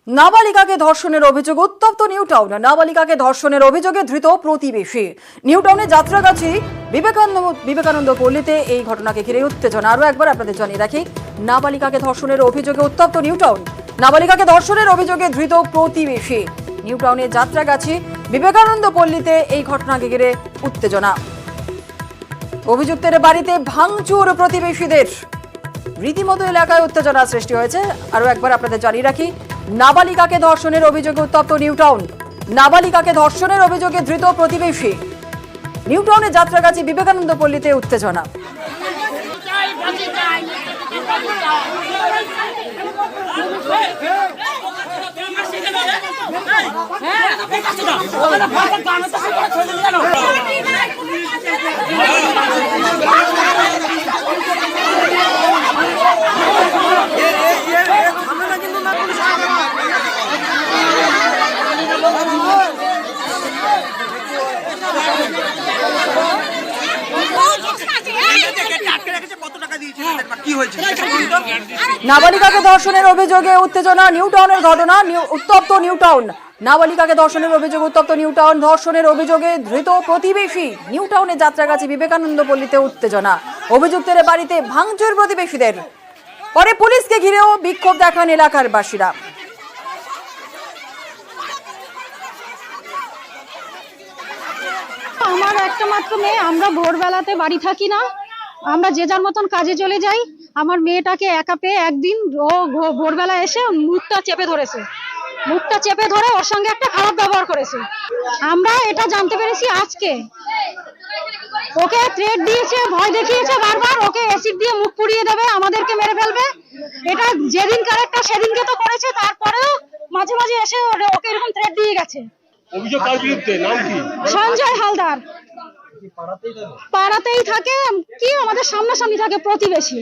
নাবালিকাকে ধর্ষণের অভিযোগ উত্তপ্ত নিউ টাউন। নাবালিকাকে ধর্ষণের অভিযোগে ধৃত প্রতিবেশী। নিউ টাউনে যাত্রাগাছি বিবেকানন্দ পল্লীতে এই ঘটনাকে ঘিরে উত্তেজনা। আরো একবার আপনাদের জানিয়ে রাখি, নাবালিকাকে ধর্ষণের অভিযোগে উত্তপ্ত নিউ টাউন। নাবালিকাকে ধর্ষণের অভিযোগে ধৃত প্রতিবেশী। নিউ টাউনে যাত্রাগাছি বিবেকানন্দ পল্লীতে এই ঘটনাকে ঘিরে উত্তেজনা। অভিযুক্তের বাড়িতে ভাঙচুর প্রতিবেশীদের। রীতিমতো এলাকায় উত্তেজনা সৃষ্টি হয়েছে। আরো একবার আপনাদের জানিয়ে রাখি, নাবালিকাকে ধর্ষণের অভিযোগে উত্তপ্ত নিউ টাউন। নাবালিকাকে ধর্ষণের অভিযোগে ধৃত প্রতিবেশী। নিউ টাউনে যাত্রাগাছি বিবেকানন্দ পল্লীতে উত্তেজনা। নাবালিকাকে ধর্ষণের অভিযোগে উত্তেজনা। নিউ টাউনের ঘটনা, উত্তপ্ত নিউ টাউন। নাবালিকাকে ধর্ষণের অভিযোগে উত্তপ্ত নিউ টাউন। ধর্ষণের অভিযোগে ধৃত প্রতিবেশী। নিউ টাউনে যাত্রাগাছি বিবেকানন্দ পল্লীতে উত্তেজনা। অভিযুক্তের বাড়িতে ভাঙচুর প্রতিবেশীদের। পরে পুলিশকে ঘিরেও বিক্ষোভ দেখান এলাকার বাসীরা। আমার একটা মাত্র মেয়ে, আমরা ভোরবেলাতে বাড়ি থাকি না, আমরা যে যার মতন কাজে চলে যাই। আমার মেয়েটাকে একা পেয়ে একদিন ও ভোরবেলা এসে মুখটা চেপে ধরেছে, মুখটা চেপে ধরে ওর সঙ্গে একটা খারাপ ব্যবহার করেছে। আমরা এটা জানতে পেরেছি আজকে। ওকে থ্রেট দিয়েছে, ভয় দেখিয়েছে বারবার, ওকে অ্যাসিড দিয়ে মুখ পুড়িয়ে দেবে, আমাদেরকে মেরে ফেলবে। এটা যেদিনকার একটা সেদিনকে তো করেছে, তারপরেও মাঝে মাঝে এসে ওকে এরকম থ্রেট দিয়ে গেছে। অভিযোগ কার বিরুদ্ধে? নাম কি? সঞ্জয় হালদার। পাড়াতেই থাকে, কি আমাদের সামনাসামনি থাকে, প্রতিবেশী।